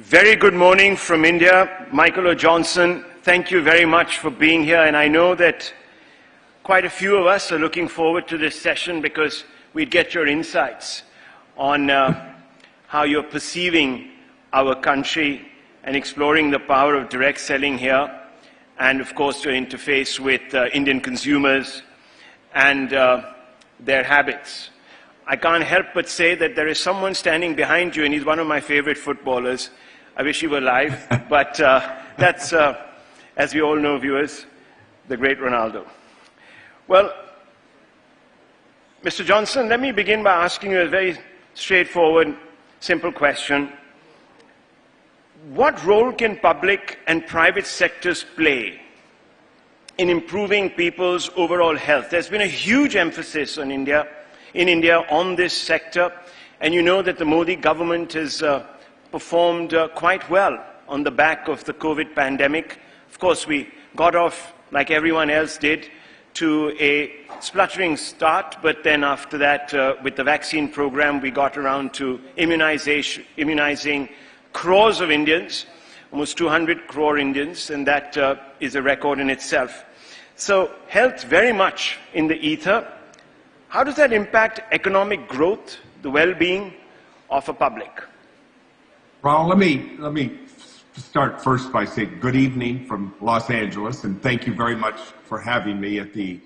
Very good morning from India. Michael O. Johnson, thank you very much for being here. And I know that quite a few of us are looking forward to this session because we'd get your insights on how you're perceiving our country and exploring the power of direct selling here. And of course, your interface with Indian consumers and their habits. I can't help but say that there is someone standing behind you, and he's one of my favorite footballers. I wish he were live, but that's, as we all know, viewers, the great Ronaldo. Well, Mr. Johnson, let me begin by asking you a very straightforward, simple question. What role can public and private sectors play in improving people's overall health? There's been a huge emphasis on in India on this sector, and you know that the Modi government has performed quite well on the back of the COVID pandemic. Of course, we got off, like everyone else did, to a spluttering start, but then after that, with the vaccine program, we got around to immunizing crores of Indians, almost 200 crore Indians, and that is a record in itself. So health very much in the ether. How does that impact economic growth, the well-being of a public? Well, let me start first by saying good evening from Los Angeles, and thank you very much for having me at the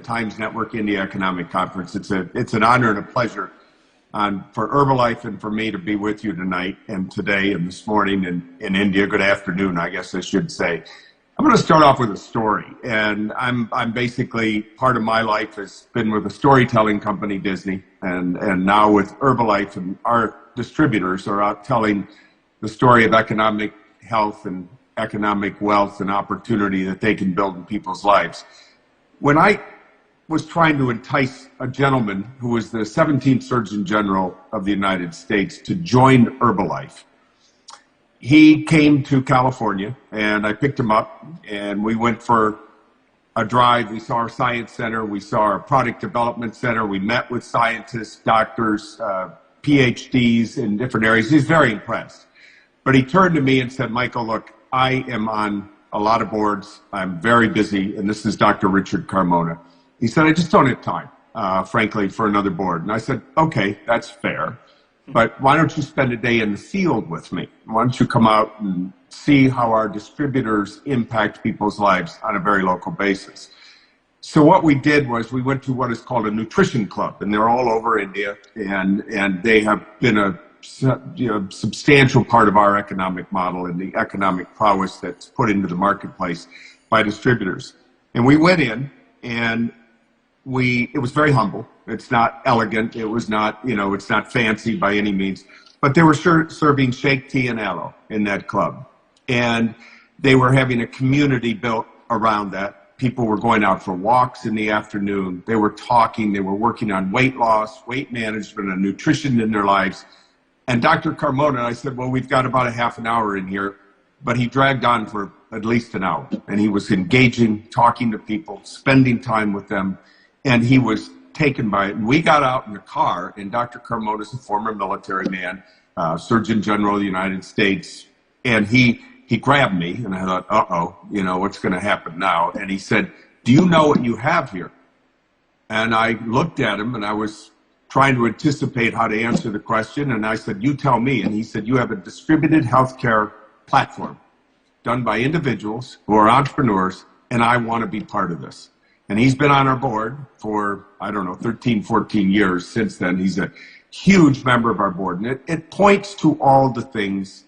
Times Network India Economic Conference. It's an honor and a pleasure for Herbalife and for me to be with you tonight and today and this morning in India. Good afternoon, I guess I should say. I'm going to start off with a story, and I'm basically, part of my life has been with a storytelling company, Disney, and now with Herbalife, and our distributors are out telling the story of economic health and economic wealth and opportunity that they can build in people's lives. When I was trying to entice a gentleman who was the 17th Surgeon General of the United States to join Herbalife, he came to California, and I picked him up, and we went for a drive. We saw our science center. We saw our product development center. We met with scientists, doctors, PhDs in different areas. He was very impressed. But he turned to me and said, Michael, look, I am on a lot of boards. I'm very busy, and this is Dr. Richard Carmona. He said, I just don't have time, frankly, for another board. And I said, okay, that's fair. But why don't you spend a day in the field with me? Why don't you come out and see how our distributors impact people's lives on a very local basis? So what we did was we went to what is called a nutrition club, and they're all over India, and they have been a substantial part of our economic model and the economic prowess that's put into the marketplace by distributors. And we went in, and it was very humble. It's not elegant. It was not, it's not fancy by any means. But they were serving shake, tea, and aloe in that club. And they were having a community built around that. People were going out for walks in the afternoon. They were talking. They were working on weight loss, weight management, and nutrition in their lives. And Dr. Carmona, I said, well, we've got about a half an hour in here. But he dragged on for at least an hour. And he was engaging, talking to people, spending time with them. And he was taken by it. And we got out in the car, and Dr. Carmona is a former military man, Surgeon General of the United States. And he grabbed me, and I thought, uh-oh, what's going to happen now? And he said, do you know what you have here? And I looked at him, and I was trying to anticipate how to answer the question. And I said, you tell me. And he said, you have a distributed healthcare platform done by individuals who are entrepreneurs, and I want to be part of this. And he's been on our board for, 13, 14 years since then. He's a huge member of our board. And it points to all the things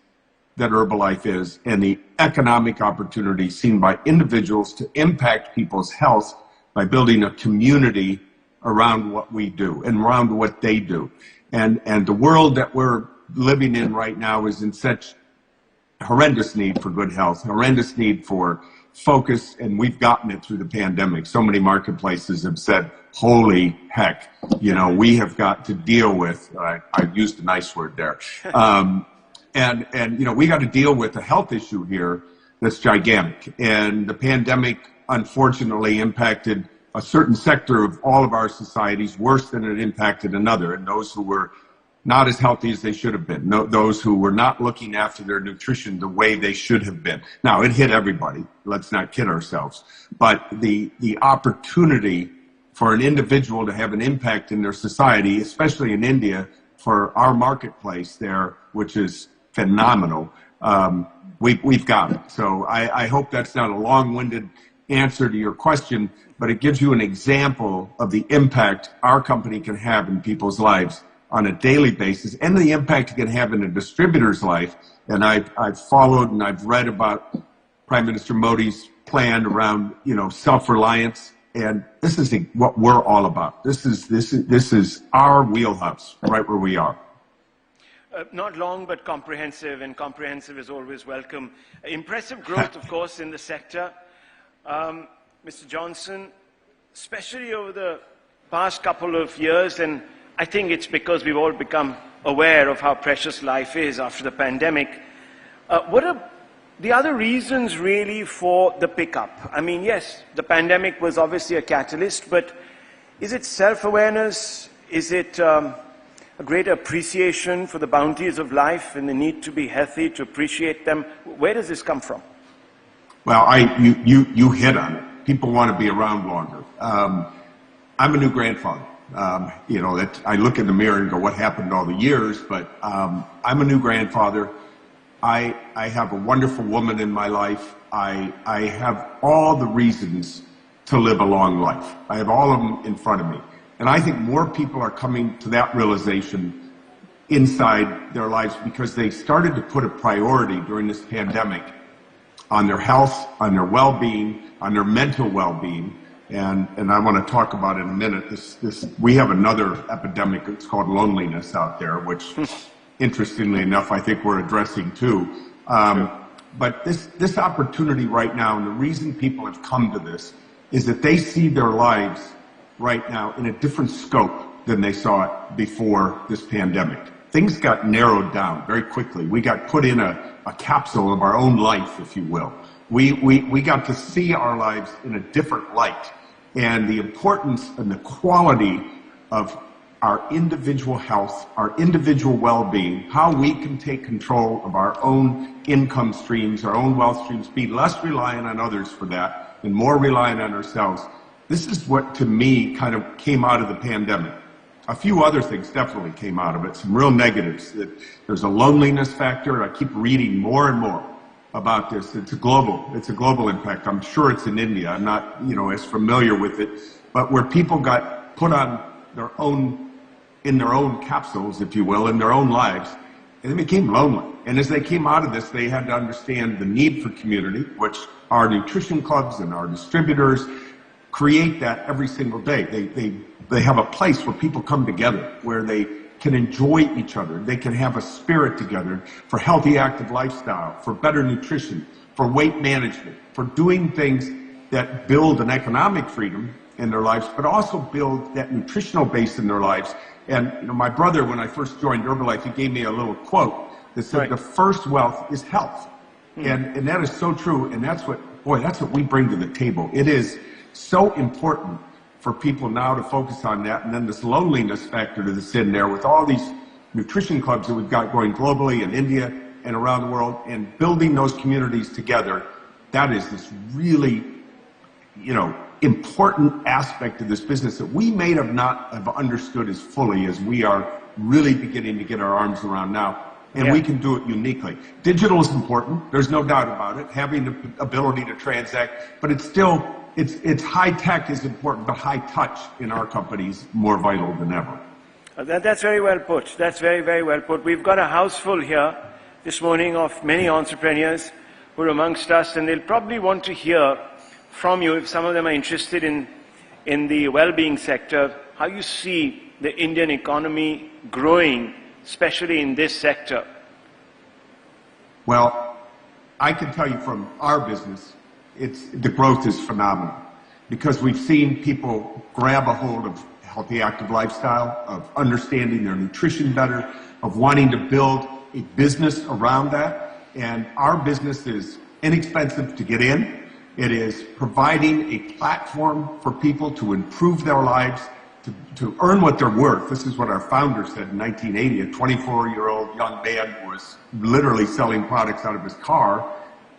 that Herbalife is and the economic opportunity seen by individuals to impact people's health by building a community around what we do and around what they do. And the world that we're living in right now is in such horrendous need for good health, horrendous need for focus, and we've gotten it through the pandemic. So many marketplaces have said, holy heck, we have got to deal with, I used a nice word there, and we got to deal with a health issue here that's gigantic. And the pandemic, unfortunately, impacted a certain sector of all of our societies worse than it impacted another, and those who were not as healthy as they should have been. No, those who were not looking after their nutrition the way they should have been. Now, it hit everybody. Let's not kid ourselves. But the opportunity for an individual to have an impact in their society, especially in India, for our marketplace there, which is phenomenal, we've got it. So I hope that's not a long-winded answer to your question, but it gives you an example of the impact our company can have in people's lives on a daily basis, and the impact it can have in a distributor's life. And I've followed and I've read about Prime Minister Modi's plan around, self-reliance, and this is what we're all about. This is our wheelhouse, right where we are. Not long, but comprehensive, and comprehensive is always welcome. Impressive growth, of course, in the sector. Mr. Johnson, especially over the past couple of years, and I think it's because we've all become aware of how precious life is after the pandemic. What are the other reasons really for the pickup? I mean, yes, the pandemic was obviously a catalyst, but is it self-awareness? Is it a greater appreciation for the bounties of life and the need to be healthy, to appreciate them? Where does this come from? Well, you hit on it. People want to be around longer. I'm a new grandfather. I look in the mirror and go, what happened all the years? But I'm a new grandfather. I have a wonderful woman in my life. I have all the reasons to live a long life. I have all of them in front of me. And I think more people are coming to that realization inside their lives because they started to put a priority during this pandemic on their health, on their well-being, on their mental well-being. And I want to talk about it in a minute. We have another epidemic. It's called loneliness out there, which, interestingly enough, I think we're addressing too. But this opportunity right now, and the reason people have come to this, is that they see their lives right now in a different scope than they saw it before this pandemic. Things got narrowed down very quickly. We got put in a capsule of our own life, if you will. We got to see our lives in a different light, and the importance and the quality of our individual health, our individual well-being, how we can take control of our own income streams, our own wealth streams, be less reliant on others for that, and more reliant on ourselves. This is what, to me, kind of came out of the pandemic. A few other things definitely came out of it, some real negatives. There's a loneliness factor. I keep reading more and more about this. It's a global impact. I'm sure it's in India. I'm not, as familiar with it, but where people got put on in their own capsules, if you will, in their own lives, and they became lonely. And as they came out of this, they had to understand the need for community, which our nutrition clubs and our distributors create that every single day. They have a place where people come together, where they can enjoy each other. They can have a spirit together for healthy, active lifestyle, for better nutrition, for weight management, for doing things that build an economic freedom in their lives, but also build that nutritional base in their lives. And my brother, when I first joined Herbalife, he gave me a little quote that said, right, the first wealth is health. And that is so true. And that's what we bring to the table. It is so important for people now to focus on that. And then this loneliness factor that's in there with all these nutrition clubs that we've got going globally in India and around the world, and building those communities together. That is this really, important aspect of this business that we may not have understood as fully as we are really beginning to get our arms around now. And we can do it uniquely. Digital is important. There's no doubt about it. Having the ability to transact, but it's still, it's high tech is important, but high touch in our companies more vital than ever. That's very well put. That's very, very well put. We've got a house full here this morning of many entrepreneurs who are amongst us, and they'll probably want to hear from you, if some of them are interested in the well-being sector, how you see the Indian economy growing, especially in this sector. Well, I can tell you from our business, the growth is phenomenal, because we've seen people grab a hold of healthy, active lifestyle, of understanding their nutrition better, of wanting to build a business around that. And our business is inexpensive to get in. It is providing a platform for people to improve their lives, to earn what they're worth. This is what our founder said in 1980, a 24-year-old young man who was literally selling products out of his car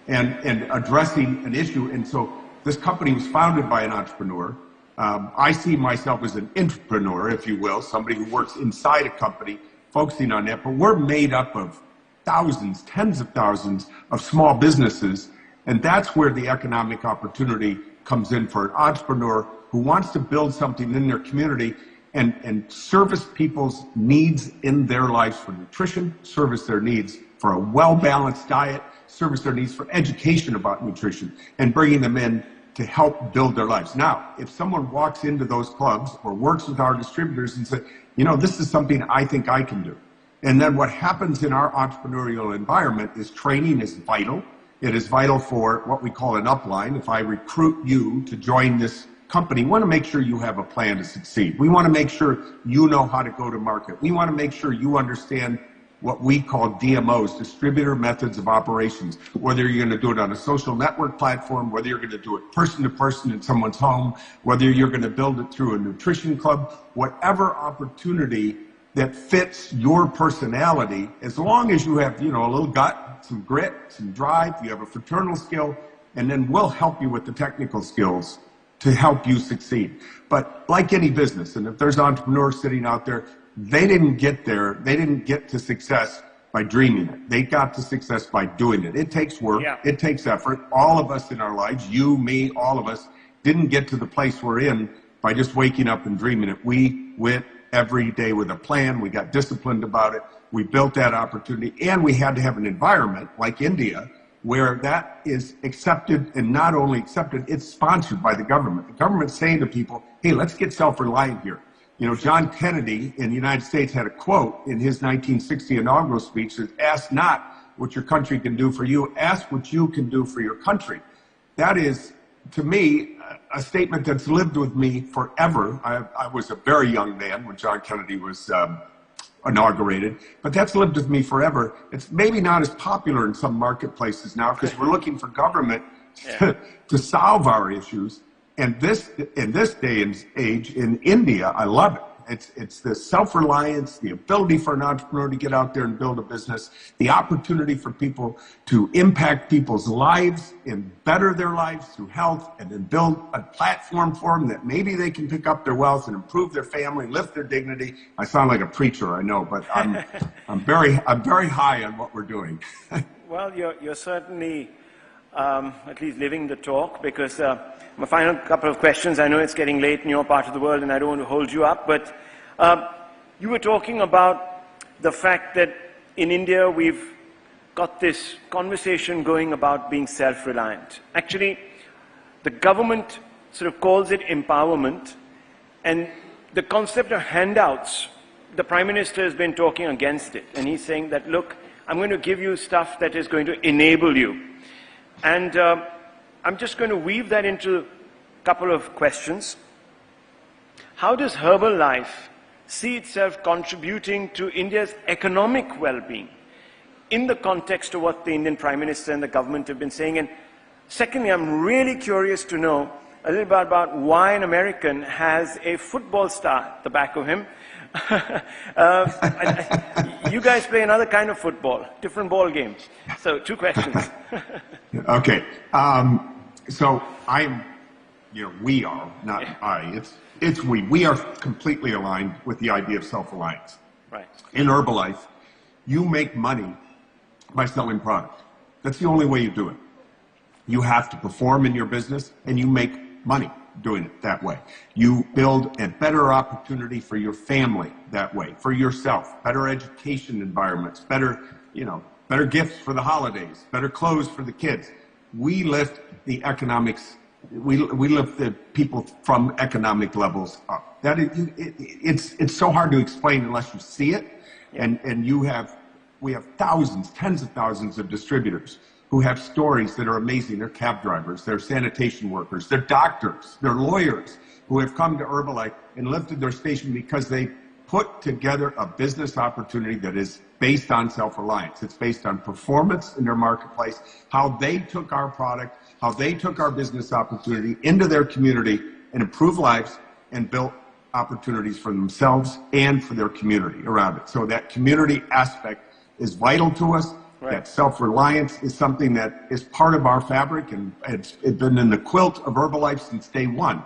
and addressing an issue. And so this company was founded by an entrepreneur. I see myself as an entrepreneur, if you will, somebody who works inside a company focusing on that. But we're made up of thousands, tens of thousands of small businesses. And that's where the economic opportunity comes in for an entrepreneur who wants to build something in their community and service people's needs in their lives for nutrition, service their needs for a well-balanced diet, service their needs for education about nutrition, and bringing them in to help build their lives. Now, if someone walks into those clubs or works with our distributors and says, you know, this is something I think I can do. And then what happens in our entrepreneurial environment is training is vital. It is vital for what we call an upline. If I recruit you to join this company, we want to make sure you have a plan to succeed. We want to make sure you know how to go to market. We want to make sure you understand what we call DMOs, distributor methods of operations, whether you're going to do it on a social network platform, whether you're going to do it person to person in someone's home, whether you're going to build it through a nutrition club, whatever opportunity that fits your personality, as long as you have, you know, a little gut, some grit, some drive, you have a fraternal skill, and then we'll help you with the technical skills to help you succeed. But like any business, and if there's entrepreneurs sitting out there, they didn't get there, they didn't get to success by dreaming it. They got to success by doing it. It takes work, It takes effort. All of us in our lives, you, me, all of us, didn't get to the place we're in by just waking up and dreaming it. We went every day with a plan, we got disciplined about it, we built that opportunity, and we had to have an environment like India where that is accepted, and not only accepted, it's sponsored by the government. The government's saying to people, hey, let's get self-reliant here. You know, John Kennedy in the United States had a quote in his 1960 inaugural speech that ask not what your country can do for you, ask what you can do for your country. That is, to me, a statement that's lived with me forever. I was a very young man when John Kennedy was inaugurated, but that's lived with me forever. It's maybe not as popular in some marketplaces now because we're looking for government to solve our issues. And in this day and age in India, I love it. It's the self-reliance, the ability for an entrepreneur to get out there and build a business, the opportunity for people to impact people's lives and better their lives through health, and then build a platform for them that maybe they can pick up their wealth and improve their family, lift their dignity. I sound like a preacher, I know, but I'm very high on what we're doing. Well, you're certainly at least living the talk, because my final couple of questions. I know it's getting late in your part of the world and I don't want to hold you up, but you were talking about the fact that in India we've got this conversation going about being self-reliant. Actually, the government sort of calls it empowerment, and the concept of handouts, the Prime Minister has been talking against it, and he's saying that, look, I'm going to give you stuff that is going to enable you. And I'm just going to weave that into a couple of questions. How does Herbalife see itself contributing to India's economic well-being in the context of what the Indian Prime Minister and the government have been saying? And secondly, I'm really curious to know a little bit about why an American has a football star at the back of him. You guys play another kind of football, different ball games. So 2 questions. Okay. So we are, not I, it's we. We are completely aligned with the idea of self-reliance. Right. In Herbalife, you make money by selling product. That's the only way you do it. You have to perform in your business, and you make money doing it that way. You build a better opportunity for your family that way, for yourself, better education environments, better gifts for the holidays, better clothes for the kids. We lift the economics, we lift the people from economic levels up. That is, it's so hard to explain unless you see it. And we have thousands, tens of thousands of distributors who have stories that are amazing. They're cab drivers, they're sanitation workers, they're doctors, they're lawyers who have come to Herbalife and lifted their station because they put together a business opportunity that is based on self-reliance. It's based on performance in their marketplace, how they took our product, how they took our business opportunity into their community and improved lives and built opportunities for themselves and for their community around it. So that community aspect is vital to us. Right. That self-reliance is something that is part of our fabric, and it's been in the quilt of Herbalife since day one.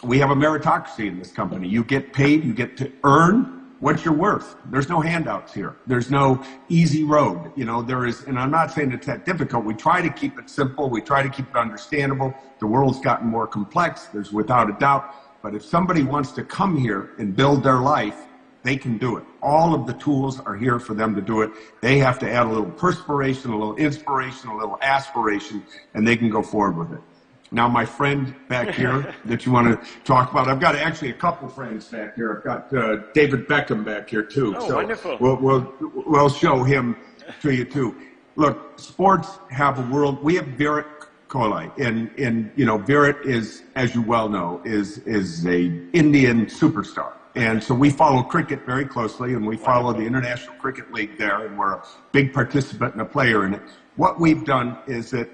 We have a meritocracy in this company. You get paid, you get to earn what you're worth. There's no handouts here. There's no easy road. You know, there is, and I'm not saying it's that difficult. We try to keep it simple. We try to keep it understandable. The world's gotten more complex. There's without a doubt. But if somebody wants to come here and build their life, they can do it. All of the tools are here for them to do it. They have to add a little perspiration, a little inspiration, a little aspiration, and they can go forward with it. Now, my friend back here that you want to talk about, I've got actually a couple friends back here. I've got David Beckham back here too. Oh, so wonderful. We'll show him to you too. Look, sports have a world. We have Virat Kohli, and you know, Virat is, as you well know, is a Indian superstar. And so we follow cricket very closely, and we follow the International Cricket League there, and we're a big participant and a player in it. What we've done is that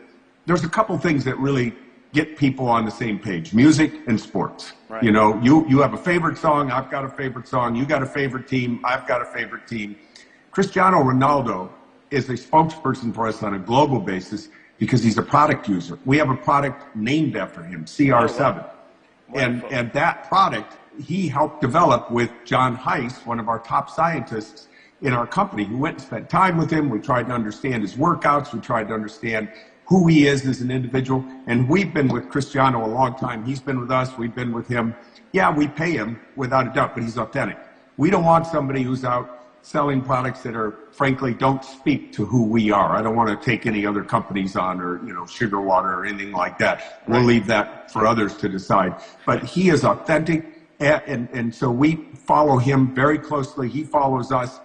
there's a couple things that really get people on the same page: music and sports. Right. You know, you have a favorite song, I've got a favorite song, you got a favorite team, I've got a favorite team. Cristiano Ronaldo is a spokesperson for us on a global basis because he's a product user. We have a product named after him, CR7. Oh, wow. And that product he helped develop with John Heiss, one of our top scientists in our company. We went and spent time with him. We tried to understand his workouts. We tried to understand who he is as an individual. And we've been with Cristiano a long time. He's been with us. We've been with him. Yeah, we pay him without a doubt, but he's authentic. We don't want somebody who's out selling products that are, frankly, don't speak to who we are. I don't want to take any other companies on, or, you know, sugar water or anything like that. We'll leave that for others to decide. But he is authentic. And so we follow him very closely. He follows us.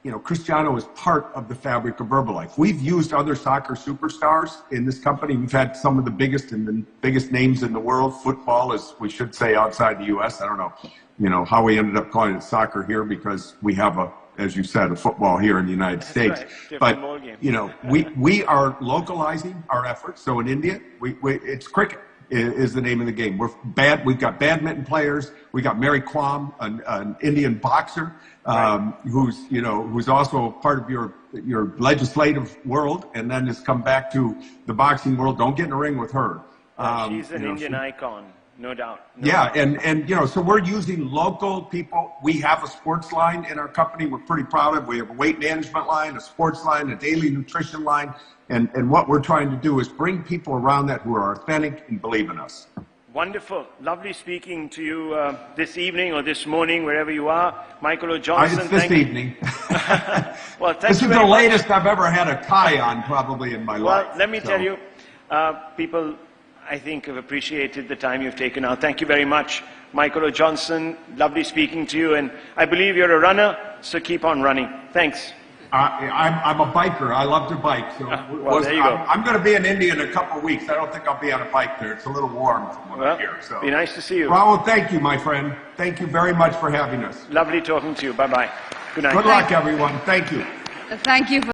You know, Cristiano is part of the fabric of Herbalife. We've used other soccer superstars in this company. We've had some of the biggest names in the world. Football, as we should say, outside the U.S. I don't know, you know, how we ended up calling it soccer here, because we have as you said, a football here in the United States. Right. But, you know, we are localizing our efforts. So in India, it's cricket is the name of the game. We've got badminton players. We got Mary Kwam, an Indian boxer, who's also part of your legislative world, and then has come back to the boxing world. Don't get in the ring with her. She's an Indian icon, no doubt. And you know, so we're using local people. We have a sports line in our company we're pretty proud of. We have a weight management line, a sports line, a daily nutrition line. And what we're trying to do is bring people around that who are authentic and believe in us. Wonderful. Lovely speaking to you this evening or this morning, wherever you are. Michael O'Johnson. It's this evening. Well, this is the latest I've ever had a tie on, probably, in my life. Well, let me tell you, people, I think, have appreciated the time you've taken out. Thank you very much, Michael O'Johnson. Lovely speaking to you. And I believe you're a runner, so keep on running. Thanks. I'm a biker. I love to bike. So there you go. I'm going to be in India in a couple of weeks. I don't think I'll be on a bike there. It's a little warm from what I hear. So. Be nice to see you. Raul, thank you, my friend. Thank you very much for having us. Lovely talking to you. Bye-bye. Good night. Good luck, everyone. Thank you. Thank you.